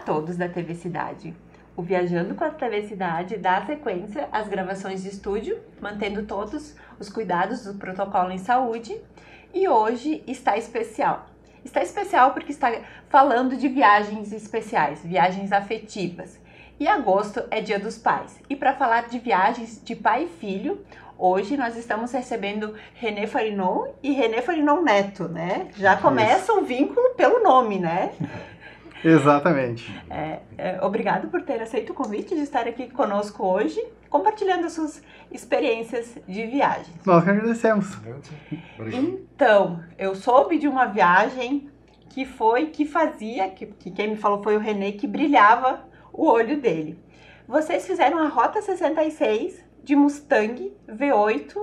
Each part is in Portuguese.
todos da TV Cidade. O Viajando com a TV Cidade dá sequência às gravações de estúdio, mantendo todos os cuidados do protocolo em saúde. E hoje está especial. Está especial porque está falando de viagens especiais, viagens afetivas. E agosto é Dia dos Pais. E para falar de viagens de pai e filho, hoje nós estamos recebendo René Farinon e René Farinon Neto, né? Já começa o vínculo pelo nome, né? Exatamente. Obrigado por ter aceito o convite de estar aqui conosco hoje, compartilhando as suas experiências de viagens. Nós que agradecemos. Então, eu soube de uma viagem que quem me falou foi o René, que brilhava o olho dele. Vocês fizeram a Rota 66 de Mustang V8.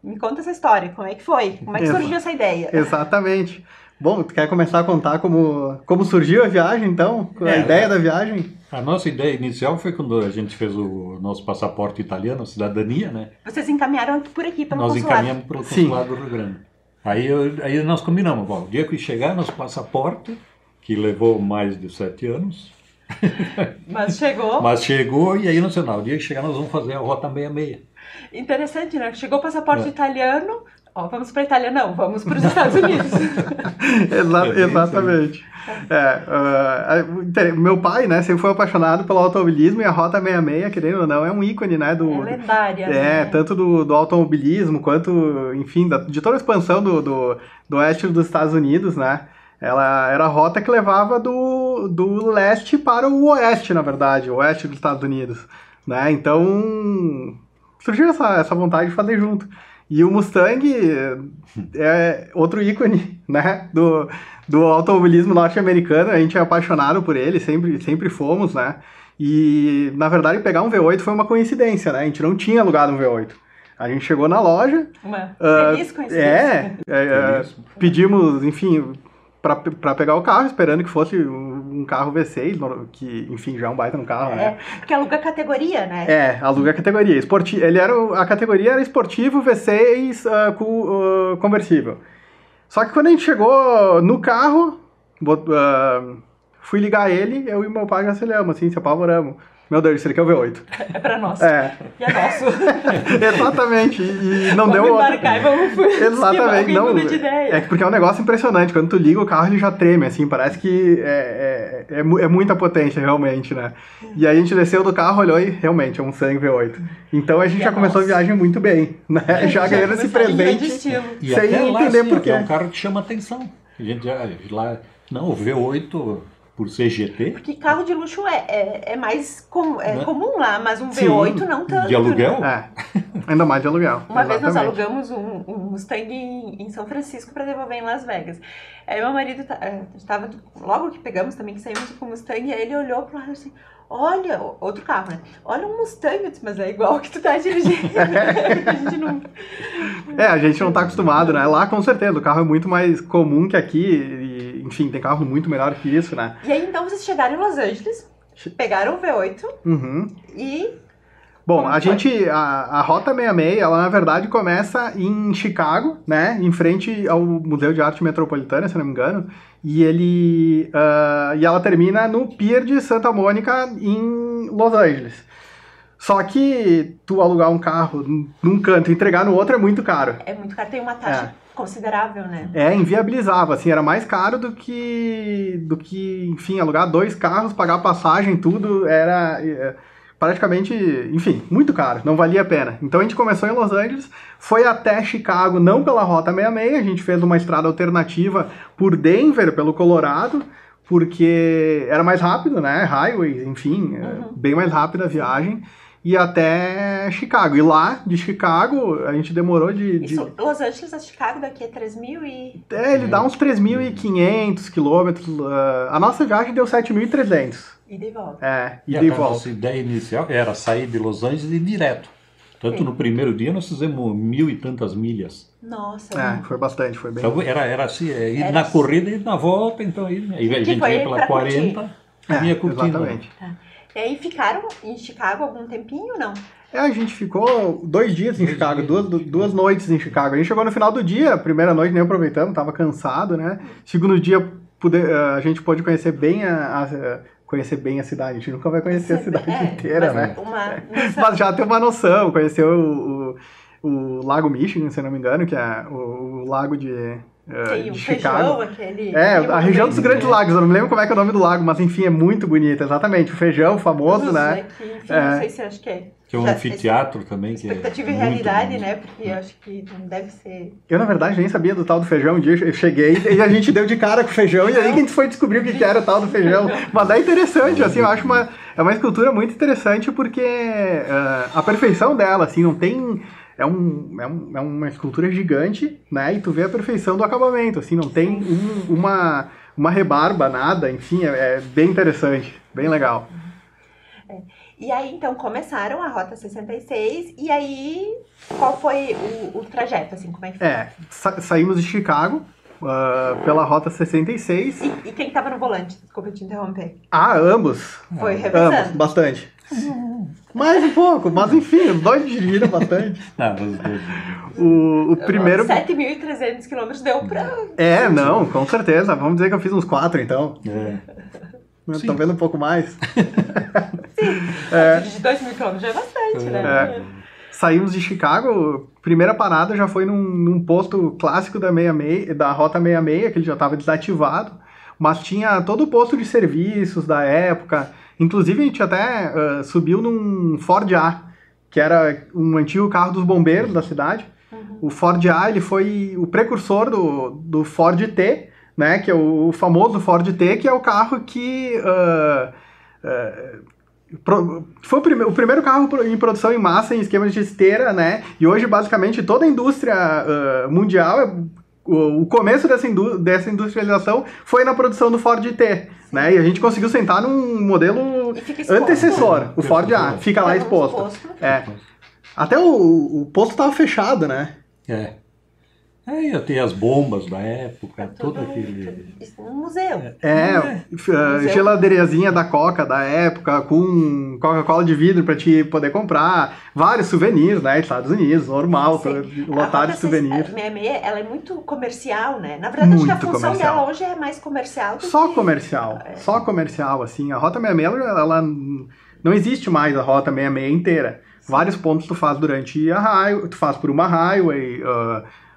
Me conta essa história, como é que foi? Como é que surgiu essa ideia? Exatamente. Bom, tu quer começar a contar como surgiu a viagem, então? A ideia da viagem? A nossa ideia inicial foi quando a gente fez o nosso passaporte italiano, a cidadania, né? Vocês encaminharam por aqui, pelo nós consulado? Nós encaminhamos para o consulado do Rio Grande. Aí nós combinamos, bom, o dia que chegar nosso passaporte, que levou mais de 7 anos... Mas chegou. Mas chegou, e aí o dia que chegar nós vamos fazer a Rota 66. Interessante, né? Chegou o passaporte italiano... vamos para a Itália, não, vamos para os Estados Unidos. Exatamente. Meu pai, né, sempre foi apaixonado pelo automobilismo, e a Rota 66, querendo ou não, é um ícone, né? É lendária. Né? Tanto do automobilismo, quanto, enfim, de toda a expansão do oeste dos Estados Unidos, né? Ela era a rota que levava do leste para o oeste, na verdade, o oeste dos Estados Unidos, né? Então, surgiu essa vontade de fazer junto. E o Mustang é outro ícone, né, do automobilismo norte-americano. A gente é apaixonado por ele, sempre fomos, né? E, na verdade, pegar um V8 foi uma coincidência, né? A gente não tinha alugado um V8. A gente chegou na loja... Uma feliz coincidência. Pedimos, enfim... Pra pegar o carro, esperando que fosse um carro V6, que, enfim, já é um baita no carro, né? Porque aluga a categoria, né? Aluga a categoria. A categoria era esportivo V6 conversível. Só que quando a gente chegou no carro, fui ligar ele, eu e meu pai já aceleramos, assim, se apavoramos. Meu Deus, isso aqui é o V8. É pra nós. E é nosso. Exatamente. E não vamos deu embarcar e vamos exatamente. Não, muda de ideia. Porque é um negócio impressionante. Quando tu liga o carro, ele já treme, assim. Parece que é muita potência, realmente, né? E aí a gente desceu do carro, olhou e realmente é um Mustang V8. Então a gente já começou a viagem muito bem, né? Já ganhando esse presente e sem entender por quê. É um carro que chama atenção. A gente o V8... Por ser GT? Porque carro de luxo é mais comum lá, mas um V8 não tanto. De aluguel? Né? Ainda mais de aluguel. Uma vez nós alugamos um Mustang em São Francisco para devolver em Las Vegas. Aí meu marido estava, logo que pegamos também, que saímos com o Mustang, aí ele olhou pro lado assim, olha, outro carro, né? Olha um Mustang, eu disse, mas é igual que tu tá dirigindo. A gente não tá acostumado, né? Lá, com certeza, o carro é muito mais comum que aqui. Enfim, tem carro muito melhor que isso, né? E aí, então, vocês chegaram em Los Angeles, pegaram o V8 e... Bom, a Rota 66, ela na verdade começa em Chicago, né? Em frente ao Museu de Arte Metropolitana, se não me engano. E ela termina no Pier de Santa Mônica, em Los Angeles. Só que tu alugar um carro num canto e entregar no outro é muito caro. É muito caro, tem uma taxa... considerável, né? Inviabilizava, assim, era mais caro do que, enfim, alugar 2 carros, pagar passagem, tudo, era praticamente, enfim, muito caro, não valia a pena. Então a gente começou em Los Angeles, foi até Chicago, não pela Rota 66, a gente fez uma estrada alternativa por Denver, pelo Colorado, porque era mais rápido, né, highways, enfim, bem mais rápida a viagem. E até Chicago. E lá, de Chicago, a gente demorou Isso, Los Angeles a Chicago daqui a 3.000 e... ele dá uns 3.500 quilômetros. A nossa viagem deu 7.300. Ida e volta. Ida e volta. A nossa ideia inicial era sair de Los Angeles e ir direto. Tanto no primeiro dia nós fizemos 1.000 e tantas milhas. Nossa. Foi bastante, foi bem. Então era assim, ir na corrida e na volta, então aí a gente ia pela 40 e ia curtindo. Exatamente. E aí ficaram em Chicago algum tempinho ou não? A gente ficou 2 dias em Chicago, duas noites em Chicago. A gente chegou no final do dia, a primeira noite nem aproveitamos, tava cansado, né? Segundo dia a gente pôde conhecer bem conhecer bem a cidade. A gente nunca vai conhecer a cidade inteira, né? Mas Mas já tem uma noção, conhecer o Lago Michigan, se não me engano, que é o lago de tem o Chicago. feijão, aquele... A região dos Grandes Lagos, eu não me lembro como é que é o nome do lago, mas enfim, é muito bonito, exatamente. O feijão famoso, né? Enfim, não sei se acho que é... Que é um anfiteatro também. Que expectativa e muito realidade, bonito. né? Porque eu acho que não deve ser... Eu, na verdade, nem sabia do tal do feijão. Um dia eu cheguei e a gente deu de cara com o feijão, e aí que a gente foi descobrir o que era o tal do feijão. Mas é interessante, assim, eu acho é uma escultura muito interessante porque a perfeição dela, assim, não tem... É uma escultura gigante, né? E tu vê a perfeição do acabamento, assim, não tem uma rebarba, nada, enfim, é bem interessante, bem legal. E aí, então, começaram a Rota 66, e aí, qual foi o trajeto, assim, como é que foi? Saímos de Chicago pela Rota 66. E quem tava no volante? Desculpa te interromper. Ambos. Foi revezando? Ambos, bastante. Mais um pouco, mas enfim, os dois dirigiram bastante. Não, os dois. O primeiro... 7.300 quilômetros deu pra... Não, com certeza. Vamos dizer que eu fiz uns 4, então. Tô vendo um pouco mais. De 2.000 quilômetros já é bastante, né? Saímos de Chicago, primeira parada já foi num posto clássico da Rota 66, que ele já estava desativado, mas tinha todo o posto de serviços da época. Inclusive a gente até subiu num Ford A, que era um antigo carro dos bombeiros da cidade. O Ford A, ele foi o precursor do Ford T, né, que é o famoso Ford T, que é o carro que foi o primeiro carro em produção em massa em esquema de esteira, né, e hoje basicamente toda a indústria mundial, o começo dessa industrialização foi na produção do Ford T, né, e a gente conseguiu sentar num modelo antecessor, o Ford A, fica lá exposto. Até o posto estava fechado, né? Ia ter as bombas da época, todo aquele... Um museu. Geladeirinha da Coca da época, com Coca-Cola de vidro para te poder comprar, vários souvenirs, né, Estados Unidos, normal, lotado de souvenirs. A 66, ela é muito comercial, né? Na verdade, acho que a função dela hoje é mais comercial do Só comercial, assim. A Rota 66, ela não existe mais a Rota 66 inteira. Vários pontos tu faz durante a highway, tu faz por uma highway,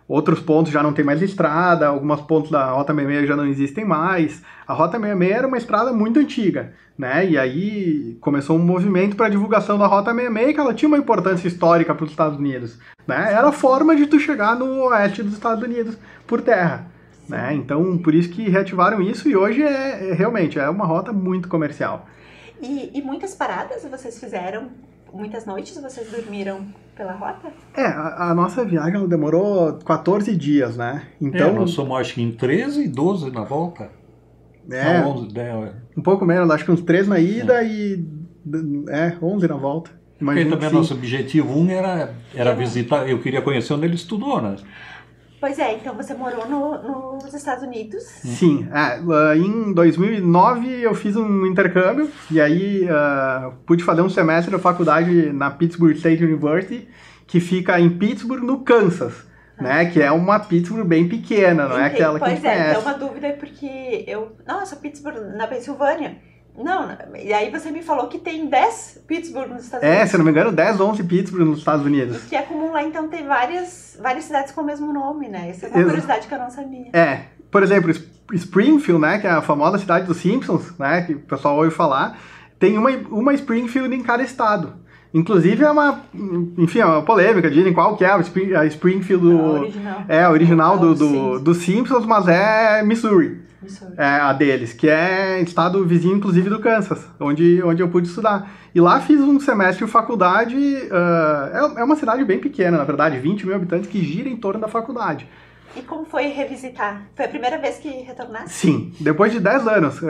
outros pontos já não tem mais estrada, alguns pontos da Rota 66 já não existem mais. A Rota 66 era uma estrada muito antiga, né? E aí começou um movimento para a divulgação da Rota 66, que ela tinha uma importância histórica para os Estados Unidos, né? Era a forma de tu chegar no oeste dos Estados Unidos por terra, né? Então, por isso que reativaram isso, e hoje realmente é uma rota muito comercial. E muitas paradas vocês fizeram? Muitas noites vocês dormiram pela rota? A nossa viagem ela demorou 14 dias, né? Então, nós somos acho que em 13 e 12 na volta. 11, 10. Um pouco menos, acho que uns 3 na ida e 11 na volta. Porque também nosso objetivo era visitar, eu queria conhecer onde ele estudou, né? Pois então você morou nos Estados Unidos? Sim, em 2009 eu fiz um intercâmbio e aí pude fazer um semestre da faculdade na Pittsburgh State University, que fica em Pittsburgh, no Kansas, né, que é uma Pittsburgh bem pequena, não é aquela que a gente conhece. Pois é, uma dúvida é porque nossa, Pittsburgh na Pensilvânia. Não, e aí você me falou que tem 10 Pittsburgh nos Estados Unidos. Se não me engano, 10, 11 Pittsburgh nos Estados Unidos. O que é comum lá, então, ter várias cidades com o mesmo nome, né? Essa é uma curiosidade que eu não sabia. Por exemplo, Springfield, né, que é a famosa cidade dos Simpsons, né, que o pessoal ouve falar, tem uma Springfield em cada estado. Inclusive é uma polêmica, dizem qual que é a Springfield a original do Simpsons, mas é Missouri. A deles, que é estado vizinho, inclusive, do Kansas, onde eu pude estudar. E lá fiz um semestre de faculdade, é uma cidade bem pequena, na verdade, 20 mil habitantes que gira em torno da faculdade. E como foi revisitar? Foi a primeira vez que retornaste? Sim, depois de 10 anos,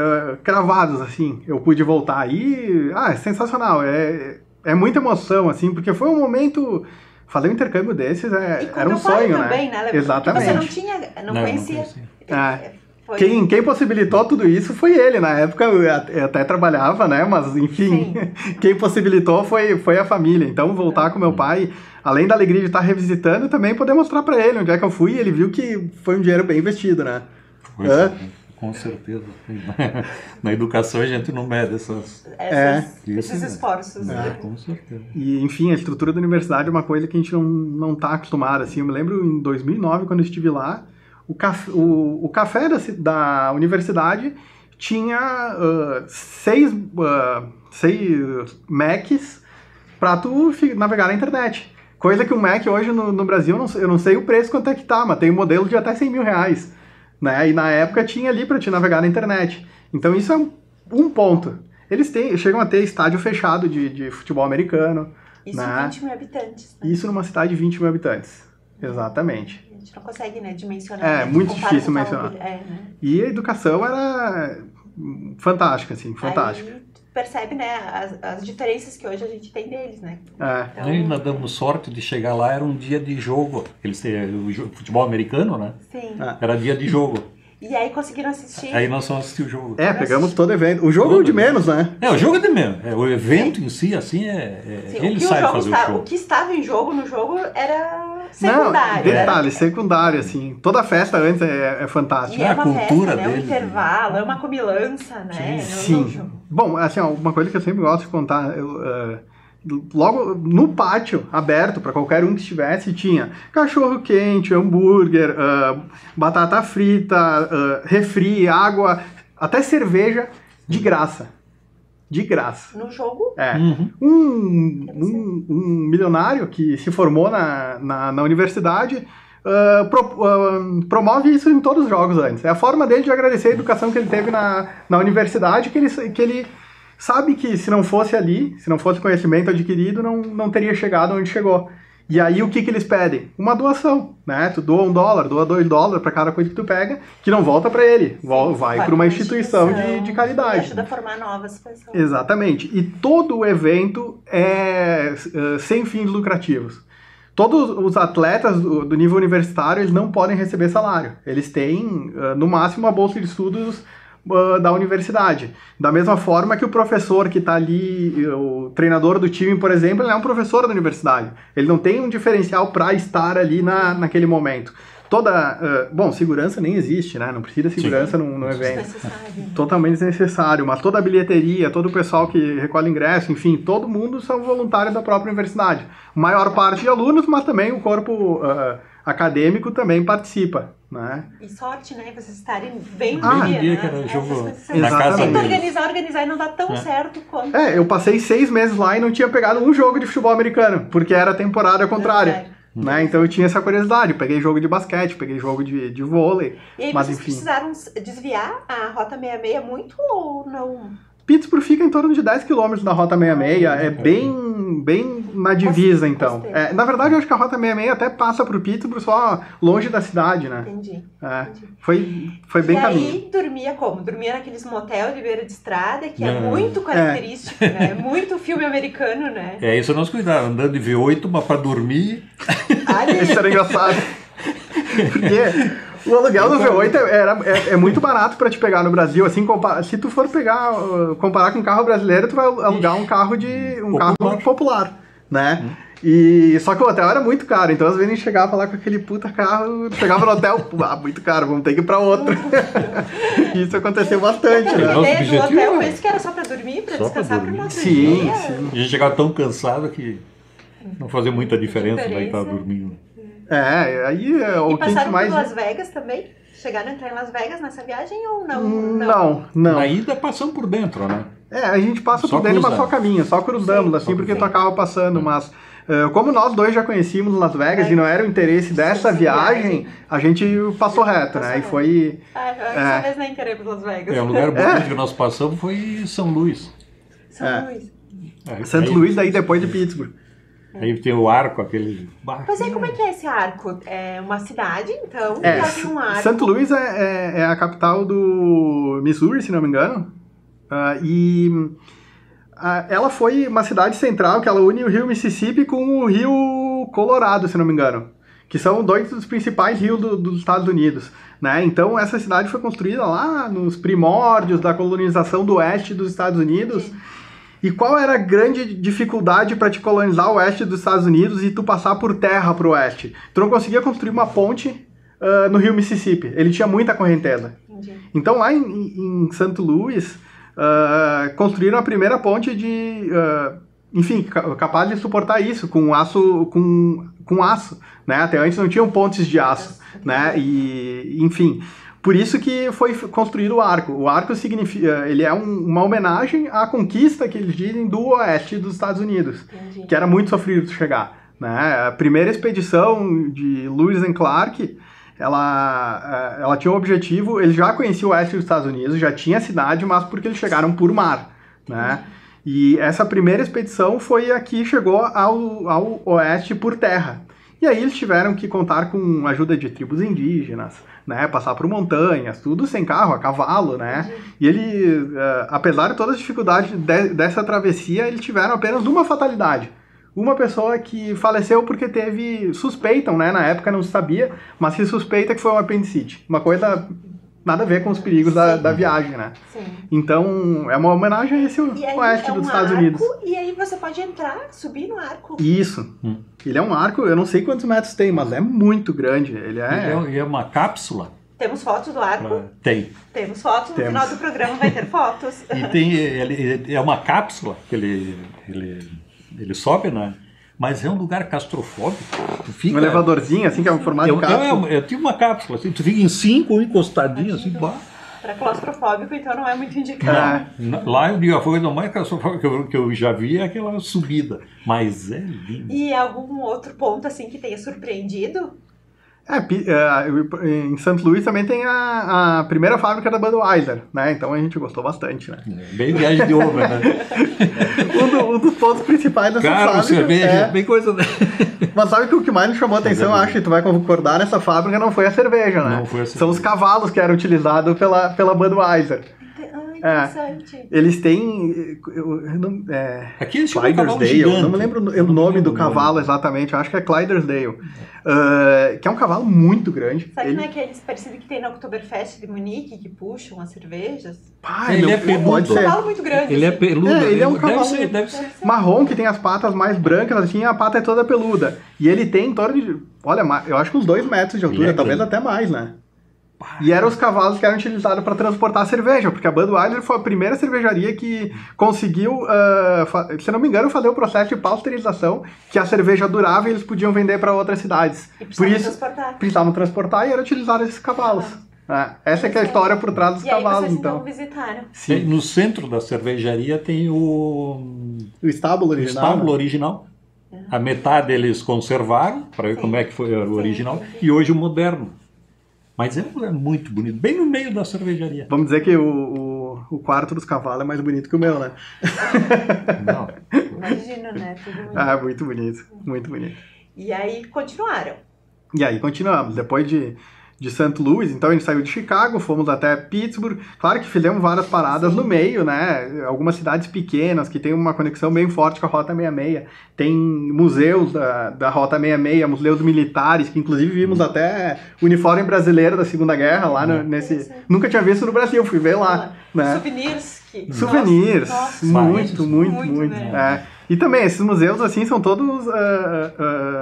cravados, assim, eu pude voltar. E, é sensacional, é muita emoção, assim, porque foi um momento... Fazer um intercâmbio desses era um sonho, também, né? Exatamente. Porque você não conhecia. Quem possibilitou tudo isso foi ele. Na época eu até trabalhava, né? Mas, enfim, quem possibilitou foi a família. Então, voltar com meu pai, além da alegria de estar revisitando, também poder mostrar para ele onde é que eu fui. E ele viu que foi um dinheiro bem investido, né? Com certeza. Na educação a gente não mede esses esforços. Né? Com certeza. E, enfim, a estrutura da universidade é uma coisa que a gente não está acostumado. Assim, eu me lembro em 2009, quando eu estive lá, o café da universidade tinha 6 Macs para tu navegar na internet. Coisa que o Mac hoje no Brasil, eu não sei o preço quanto é que tá, mas tem um modelo de até 100 mil reais. Né? E na época tinha ali para te navegar na internet. Então isso é um ponto. Eles chegam a ter estádio fechado de futebol americano. Isso né? em 20 mil habitantes. Né? Isso numa cidade de 20 mil habitantes. Exatamente. A gente não consegue, né, dimensionar. É, muito difícil mencionar. Né? E a educação era fantástica, assim, fantástica. Aí percebe, né, as diferenças que hoje a gente tem deles, né? Então... E nós damos sorte de chegar lá, era um dia de jogo. Eles têm o futebol americano, né? Sim. Era dia de jogo. E aí conseguiram assistir. Aí nós fomos assistir o jogo. Pegamos todo evento. O jogo é de menos, né? O jogo é de menos. O evento em si, assim, eles sabem fazer o show. O que estava em jogo no jogo era secundário. Não, detalhe, secundário, assim. Toda festa antes é fantástica. E é a uma cultura festa, né? deles. Um intervalo, é uma comilança, né? Sim. Bom, assim, uma coisa que eu sempre gosto de contar, logo no pátio aberto para qualquer um que estivesse, tinha cachorro quente, hambúrguer, batata frita, refri, água, até cerveja de graça. De graça. No jogo? Um milionário que se formou na universidade promove isso em todos os jogos antes. É a forma dele de agradecer a educação que ele teve na universidade, que ele sabe que se não fosse ali, se não fosse conhecimento adquirido, não teria chegado onde chegou. E aí o que eles pedem? Uma doação, né? Tu doa $1, doa $2 para cada coisa que tu pega, que não volta para ele, vai para uma instituição de caridade. E ajuda a formar novas pessoas. Exatamente. E todo o evento é sem fins lucrativos. Todos os atletas do nível universitário, eles não podem receber salário. Eles têm, no máximo, a bolsa de estudos da universidade. Da mesma forma que o professor que está ali, o treinador do time, por exemplo, ele é um professor da universidade. Ele não tem um diferencial para estar ali naquele momento. Bom, segurança nem existe, né? Não precisa de segurança no evento. Totalmente desnecessário. Mas toda a bilheteria, todo o pessoal que recolhe ingresso, enfim, todo mundo são voluntários da própria universidade. Maior parte de alunos, mas também o corpo acadêmico também participa. Né? E sorte, né? Vocês estarem bem no dia que era jogo na casa deles. Organizar e não dá tão certo quanto... eu passei 6 meses lá e não tinha pegado um jogo de futebol americano, porque era temporada contrária. Né? Então eu tinha essa curiosidade, eu peguei jogo de basquete, peguei jogo de vôlei. E aí mas, vocês enfim. precisaram desviar a Rota 66 muito ou não? Pittsburgh fica em torno de 10 km da Rota 66, é bem na divisa, então. Na verdade, eu acho que a Rota 66 até passa pro Pittsburgh, só longe da cidade, né? Entendi. Foi bem caminho. E aí, dormia como? Dormia naqueles motel de beira de estrada, que é muito característico, né? Muito filme americano, né? Isso nós cuidávamos, andando de V8, mas pra dormir... Isso era engraçado. Porque... O aluguel do V8 é muito barato para te pegar no Brasil, assim, se tu for comparar com um carro brasileiro, tu vai alugar um carro carro popular, né? E só que o hotel era muito caro, então às vezes a gente chegava lá com aquele puta carro, chegava no hotel, muito caro, vamos ter que ir para outro. Isso aconteceu bastante, né? A ideia do hotel foi isso que era só para dormir, para descansar para o nosso dia. Sim. A gente chegava tão cansado que não fazia muita diferença, né? Estar dormindo. Aí e passaram por Las Vegas também? Chegaram a entrar em Las Vegas nessa viagem ou não? Não. Na ida passamos por dentro, né? A gente passa por dentro, mas só caminha, só cruzamos, assim, porque tu acaba passando, mas... como nós dois já conhecíamos Las Vegas e não era o interesse dessa viagem, a gente passou reto, né? E foi... Essa vez nem queremos Las Vegas. O lugar bonito que nós passamos foi São Luís. Santo Luís, daí depois de Pittsburgh. Aí tem o arco, aquele... Pois como é que é esse arco? É uma cidade, então, e lá tem um arco. Santo Luís é a capital do Missouri, se não me engano. Ela foi uma cidade central que ela une o rio Mississippi com o rio Colorado, se não me engano. Que são 2 dos principais rios dos Estados Unidos. Né? Então, essa cidade foi construída lá nos primórdios da colonização do oeste dos Estados Unidos. Sim. E qual era a grande dificuldade para te colonizar o oeste dos Estados Unidos e tu passar por terra para o oeste? Tu não conseguia construir uma ponte no rio Mississippi. Ele tinha muita correnteza. Entendi. Então, lá em St. Louis, construíram a primeira ponte de... enfim, capaz de suportar isso, com aço, com aço, né? Até antes não tinham pontes de aço, né? E, enfim, por isso que foi construído o arco. O arco significa, ele é uma homenagem à conquista, que eles dizem, do oeste dos Estados Unidos, Entendi. que era muito sofrido de chegar, né? A primeira expedição de Lewis and Clark, ela tinha um objetivo, eles já conheciam o oeste dos Estados Unidos, já tinha a cidade, mas porque eles chegaram por mar, né? E essa primeira expedição foi a que chegou ao oeste por terra. E aí eles tiveram que contar com a ajuda de tribos indígenas, né? Passar por montanhas, tudo sem carro, a cavalo, né? E ele, apesar de todas as dificuldades dessa travessia, eles tiveram apenas uma fatalidade. Uma pessoa que faleceu porque suspeitam, né? Na época não se sabia, mas se suspeita que foi um apendicite. Uma coisa nada a ver com os perigos da viagem, né? Sim. Então, é uma homenagem a esse oeste dos Estados Unidos. E aí você pode entrar, subir no arco. Isso. Ele é um arco, eu não sei quantos metros tem, mas é muito grande. Ele é uma cápsula. Temos fotos do arco? Tem. Temos fotos, no final do programa vai ter fotos. E ele é uma cápsula que ele sobe, né? Mas é um lugar claustrofóbico. Um elevadorzinho, assim, que é um formato de cápsula. Eu tive uma cápsula, assim, tu fica em 5 encostadinhos, assim, pá. Para claustrofóbico, então não é muito indicado. Lá eu digo, a coisa mais claustrofóbica que eu já vi é aquela subida. Mas é lindo. E algum outro ponto, assim, que tenha surpreendido? Em St. Louis também tem a primeira fábrica da Budweiser, né? Então a gente gostou bastante, né? Bem viagem de obra, né? um dos pontos principais dessa fábrica. Cerveja, bem coisa... Mas sabe que o que mais nos chamou a atenção, acho que tu vai concordar, nessa fábrica não foi a cerveja, né? Não foi a cerveja. São os cavalos que eram utilizados pela Budweiser. Interessante. Eles têm... Aqui eles chamam Clydesdale, eu não me lembro o nome do cavalo exatamente, eu acho que é Clydesdale. Que é um cavalo muito grande. Sabe que não é aqueles parecidos que tem na Oktoberfest de Munique, que puxam as cervejas? Ele é peludo. Pode É um ser. cavalo muito grande. Ele é assim. peludo. Ele é um cavalo deve ser. marrom, que tem as patas mais brancas, assim, a pata é toda peluda. E ele tem em torno de... Olha, eu acho que uns 2 metros de altura, talvez até mais, né? E eram os cavalos que eram utilizados para transportar a cerveja, porque a Budweiser foi a primeira cervejaria que conseguiu, se não me engano, fazer o processo de pasteurização, que a cerveja durava e eles podiam vender para outras cidades. E Por isso, transportar. precisavam transportar e eram utilizados esses cavalos. Essa que é a história por trás dos cavalos, vocês então. visitaram. Sim. No centro da cervejaria tem o estábulo original. original. A metade eles conservaram, para ver como é que foi o original, e hoje o moderno. Mas é um lugar muito bonito, bem no meio da cervejaria. Vamos dizer que o quarto dos cavalos é mais bonito que o meu, né? Não. Imagina, né? Tudo Muito bonito, muito bonito. E aí continuaram. E aí continuamos, depois de St. Louis, então a gente saiu de Chicago, fomos até Pittsburgh, claro que fizemos várias paradas no meio, né, algumas cidades pequenas que tem uma conexão bem forte com a Rota 66, tem museus da Rota 66, museus militares, que inclusive vimos até o uniforme brasileiro da Segunda Guerra lá nunca tinha visto no Brasil, fui ver lá, né. Souvenirs, nossa, muito, né? E também esses museus assim são todos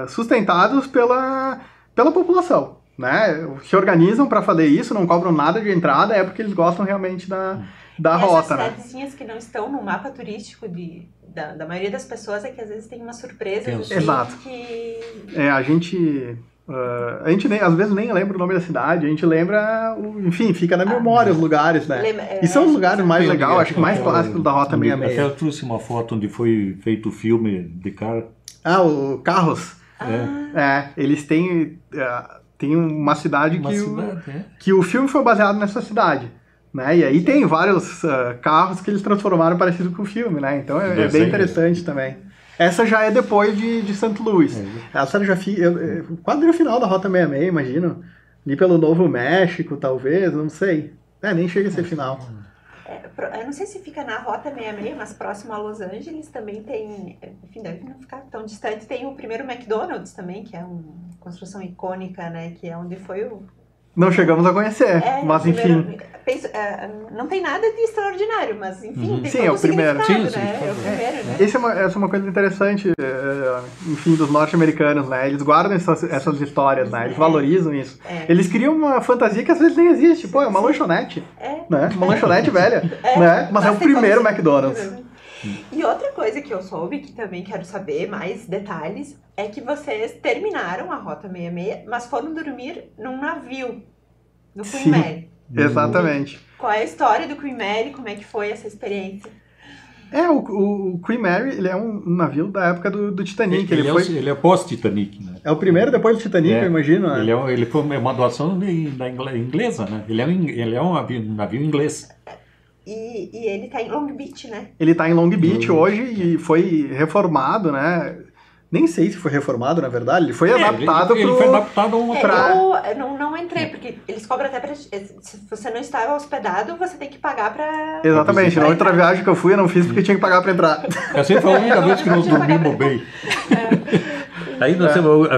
sustentados pela população, né? Se organizam para fazer isso, não cobram nada de entrada, é porque eles gostam realmente da rota, né? Essas cidadezinhas que não estão no mapa turístico da maioria das pessoas é que às vezes tem uma surpresa. Exato. Que... A gente às vezes nem lembra o nome da cidade, a gente lembra, enfim, fica na memória os lugares, né? E são os lugares mais legais, acho que mais clássicos da Rota 66. Até eu trouxe uma foto onde foi feito o filme de carro. O Carros. Eles têm... Tem uma cidade que o filme foi baseado nessa cidade, né? E aí tem vários carros que eles transformaram parecido com o filme, né? Então é bem interessante também. Essa já é depois de St. Louis. Essa já quase no final da Rota 66, imagino. Ali pelo Novo México, talvez, não sei. Nem chega a ser final. Eu não sei se fica na Rota 66, mas próximo a Los Angeles também tem, enfim, deve não ficar tão distante, tem o primeiro McDonald's também, que é uma construção icônica, né, que é onde foi o... Não chegamos a conhecer, mas enfim... não tem nada de extraordinário, mas enfim, tem Sim, todo é o primeiro. significado, Sim, né? sim, É o primeiro, né? Essa é uma coisa interessante, enfim, dos norte-americanos, né? Eles guardam essas histórias, né? Eles valorizam isso. Eles criam uma fantasia que às vezes nem existe. Pô, é uma lanchonete, né? Uma lanchonete velha, né? Mas é o tem primeiro como- McDonald's. E outra coisa que eu soube, que também quero saber mais detalhes, é que vocês terminaram a Rota 66, mas foram dormir num navio, no Queen Sim. Mary. Exatamente. Qual é a história do Queen Mary? Como é que foi essa experiência? O Queen Mary, ele é um navio da época do Titanic. Ele é pós-Titanic, né? É o primeiro depois do Titanic, eu imagino, né? Ele foi uma doação da inglesa, né? Ele é um navio inglês. E ele tá em Long Beach, né? Ele tá em Long Beach hoje e foi reformado, né? Nem sei se foi reformado, na verdade. Ele foi adaptado ele foi adaptado a uma Eu não entrei, porque eles cobram até pra... Se você não estava hospedado, você tem que pagar pra... Exatamente. Na outra viagem que eu fui, eu não fiz porque tinha que pagar pra entrar. Essa foi a única vez que nós dormimos bem. Aí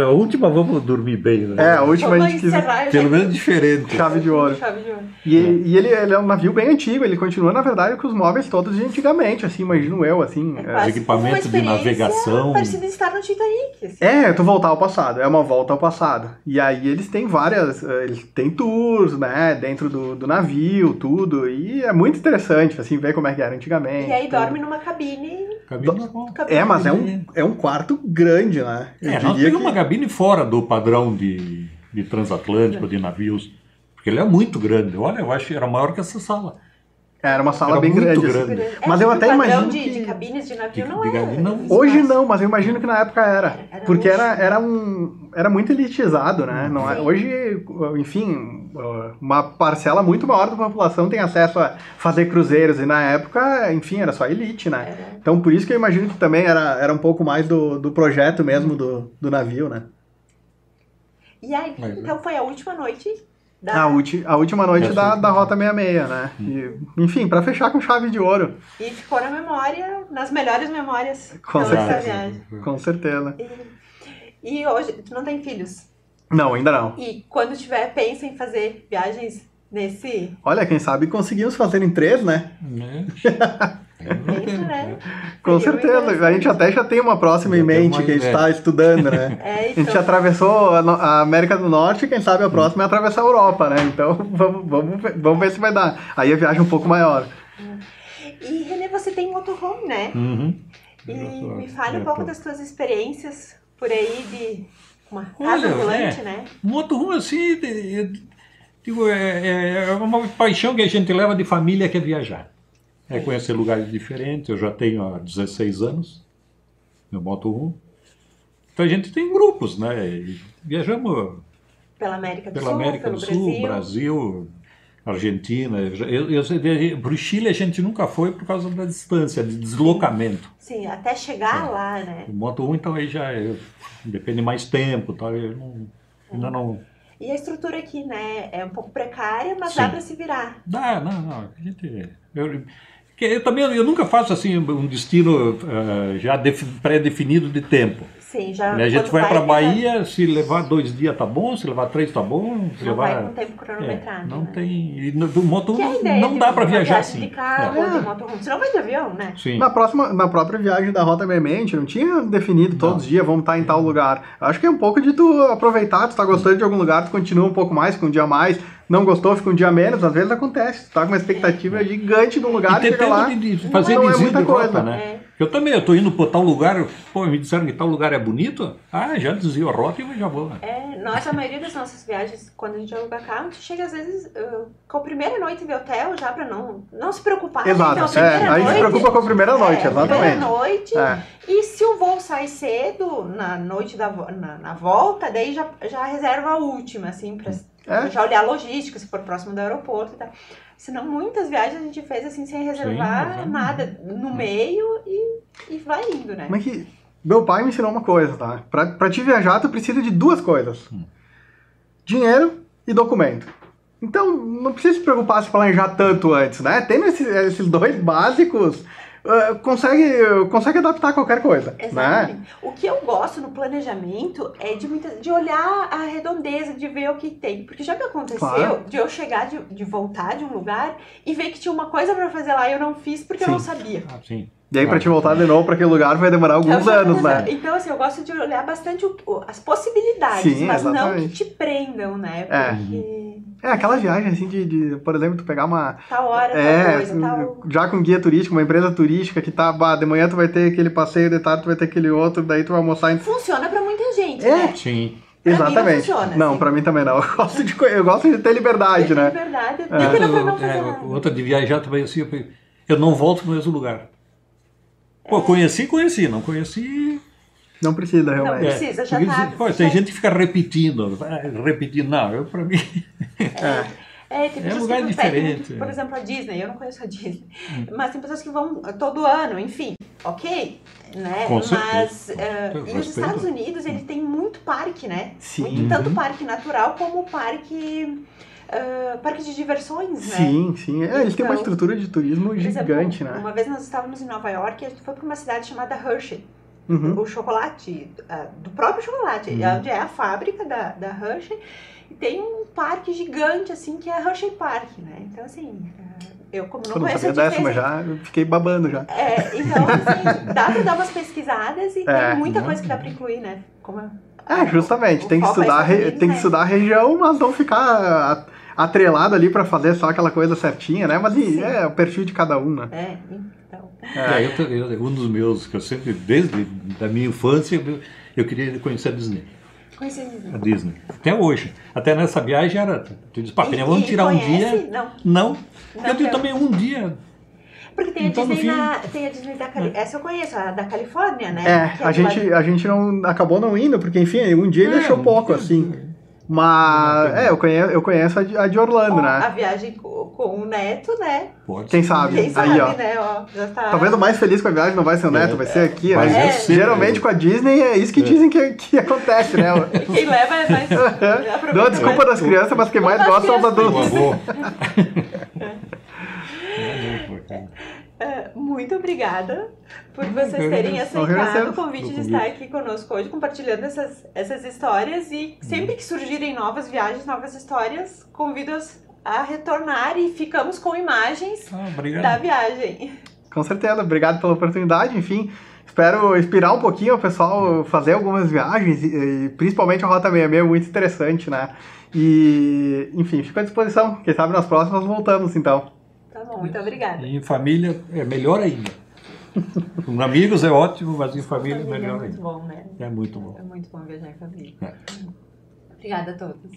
a última vamos dormir bem, né? A última a Vamos gente quis encerrar já. Pelo menos diferente. chave de ouro. Chave de ouro. E ele é um navio bem antigo, ele continua, na verdade, com os móveis todos de antigamente, assim, imagino eu, assim. Quase equipamento uma de experiência navegação. parecida estar no Titanic. Assim. Tu voltar ao passado, é uma volta ao passado. E aí eles têm eles têm tours, né, dentro do navio, tudo, e é muito interessante, assim, ver como é que era antigamente. E aí tudo. dorme numa cabine. Cabine normal. Mas é um quarto grande, né? Eu Nós diria temos uma cabine fora do padrão de transatlântico, de navios. Porque ele é muito grande. Olha, eu acho que era maior que essa sala. Era uma sala Era bem muito grande. grande. Mas eu até o padrão imagino de cabines de navio de não é. cabine não. Hoje não, mas eu imagino que na época era. Era Porque luxo. era muito elitizado, né? Não é, Sim. hoje, enfim, uma parcela muito maior da população tem acesso a fazer cruzeiros. E na época, enfim, era só elite, né? Era. Então por isso que eu imagino que também era um pouco mais do projeto mesmo do navio, né? E aí, Mas, então foi a última noite A última noite Essa da última. Rota 66, né? E, enfim, pra fechar com chave de ouro, E ficou na memória, nas melhores memórias Com dessa certeza. viagem. com certeza. E hoje, tu não tem filhos. Não, ainda não. E quando tiver, pensa em fazer viagens nesse... Olha, quem sabe conseguimos fazer em 3, né? Pensa, né? Com Seria muito certeza. A gente interessante. até já tem uma próxima Já em tem mente uma que a gente ideia. está estudando, né? A gente Então, atravessou a América do Norte, quem sabe a próxima é atravessar a Europa, né? Então vamos ver se vai dar. Aí a viagem é um pouco maior. e Renê, você tem motorhome, né? Uhum. E me fale um pouco das tuas experiências por aí de uma casa Olha, ambulante, né? Motorhome, assim, digo, é uma paixão que a gente leva de família, que é viajar. É conhecer lugares diferentes. Eu já tenho há 16 anos meu motorhome. Então a gente tem grupos, né? E viajamos Pela América do pela Sul, América pelo do Sul, Brasil, Argentina. Para o Chile a gente nunca foi por causa da distância, de deslocamento. Sim, até chegar lá, né? O motorhome, então, aí já depende mais tempo, tá? Ainda não... E a estrutura aqui, né? É um pouco precária, mas Sim. dá pra se virar. Não. A gente... Eu nunca faço assim um destino já pré-definido de tempo. Sim, já. A gente quando vai para já- Bahia, se levar 2 dias tá bom, se levar 3 tá bom, se Não levar... vai com tempo cronometrado. não né? tem... E do moto Que é a ideia não de dá para uma viajar viagem assim. de carro, de motorhome. Você não vai de avião, né? Sim. Na própria viagem da Rota 66, a gente não tinha definido todos os dias, vamos estar em tal lugar. Eu acho que é um pouco de tu aproveitar, tu tá gostando de algum lugar, tu continua um pouco mais, fica um dia mais, não gostou, fica um dia menos, às vezes acontece. Tu tá com uma expectativa gigante do lugar, E chega lá, tentando de fazer não é desvio muita de rota, coisa. né? Eu também, eu tô indo para tal lugar, pô, me disseram que tal lugar é bonito, já desvio a rota e eu já vou. Nós, a maioria das nossas viagens, quando a gente aluga carro, a gente chega às vezes com a primeira noite de hotel, já pra não se preocupar. Exato, Então, a primeira aí se noite- preocupa com a primeira noite, Primeira exatamente. noite, É. e se o voo sai cedo, na noite na volta, daí já reserva a última, assim, pra já olhar a logística, se for próximo do aeroporto e tal. Senão, muitas viagens a gente fez assim, sem reservar exatamente. nada no meio e vai indo, né? Mas que meu pai me ensinou uma coisa, tá? Pra te viajar, tu precisa de 2 coisas. Dinheiro e documento. Então, não precisa se preocupar se planejar tanto antes, né? Tendo esses 2 básicos, consegue adaptar qualquer coisa, Exatamente. né? O que eu gosto no planejamento é de olhar a redondeza, de ver o que tem. Porque já me aconteceu Claro. de eu chegar, de voltar de um lugar e ver que tinha uma coisa pra fazer lá e eu não fiz porque eu Sim. não sabia. Ah, sim. E aí, pra te voltar de novo pra aquele lugar, vai demorar alguns anos, né? Então, assim, eu gosto de olhar bastante as possibilidades, Sim, mas não que exatamente. te prendam, né? É. Porque Aquela viagem, assim, por exemplo, tu pegar uma... tal hora, tal coisa, tal... já com guia turístico, uma empresa turística que tá, de manhã tu vai ter aquele passeio, de tarde tu vai ter aquele outro, daí tu vai almoçar em... Funciona pra muita gente, É. né? Sim. Pra mim não Exatamente. funciona, Não, assim. pra mim também não. Eu gosto de ter liberdade, né? Verdade, nem que não foi não fazer nada. Outra de viajar também assim, eu não volto no mesmo lugar. Pô, conheci, não conheci. Não precisa, Não realmente. precisa, já porque, tá. pô, tem gente que fica repetindo. Não, eu pra mim. Tem pessoas lugar que diferente. pedem, por exemplo, a Disney, eu não conheço a Disney, mas tem pessoas que vão todo ano, enfim, ok, né? Com Mas certeza. e os Respeito. Estados Unidos, ele tem muito parque, né? Sim. Muito, tanto parque natural como parque de diversões, né? Sim, sim. Eles têm uma Então, estrutura de turismo Por exemplo, gigante, né? uma vez nós estávamos em Nova York e a gente foi para uma cidade chamada Hershey. Uhum. O chocolate, do próprio chocolate, onde é a fábrica da Hershey, e tem um parque gigante, assim, que é Hershey Park, né? Então, assim, eu como não Eu não conheço sabia a dessa, mas diferença... já fiquei babando já. Então, assim, dá pra dar umas pesquisadas e tem muita né? coisa que dá pra incluir, né? Como Justamente. o Tem que foco é estudar, Estados Unidos, tem que né? estudar a região, mas não ficar atrelado ali pra fazer só aquela coisa certinha, né? Mas Sim. é o perfil de cada um, né? Então... Um dos meus, que eu sempre, desde a minha infância, eu queria conhecer a Disney. Conheci A Disney. Até hoje. Até nessa viagem era. Tu diz, pá, E vamos tirar um conhece? dia. Não. Eu digo também um dia. Porque tem a Então, no Disney, fim- tem a Disney da Califórnia. Essa eu conheço, a da Califórnia, né? Que A do lado- gente não acabou não indo, porque enfim, um dia ele achou pouco, assim. Mas, eu conheço a de Orlando, a né? viagem com o neto, né? Pode Quem ser. sabe? Quem sabe, Aí, ó. né? Ó, já tá... Talvez o mais feliz com a viagem não vai ser o neto, vai ser aqui, Vai né? ser Geralmente com a Disney é isso que dizem que acontece, né? Quem leva é mais... Não, desculpa das crianças, mas quem mais gosta são os O adultos. avô. Muito obrigada por vocês Eu terem agradeço. aceitado o agradecemos convite de estar aqui conosco hoje, compartilhando essas histórias. E sempre que surgirem novas viagens, novas histórias, convido-os a retornar e ficamos com imagens Obrigado. da viagem. Com certeza, obrigado pela oportunidade, enfim. Espero inspirar um pouquinho o pessoal a fazer algumas viagens, e principalmente a Rota 66, muito interessante, né? E, enfim, fico à disposição. Quem sabe nas próximas voltamos, então. Tá bom, muito obrigada. E em família é melhor ainda. Com amigos é ótimo, mas em família é Família melhor é muito ainda. bom, né? É muito bom. É muito bom viajar em família. É. Obrigada a todos.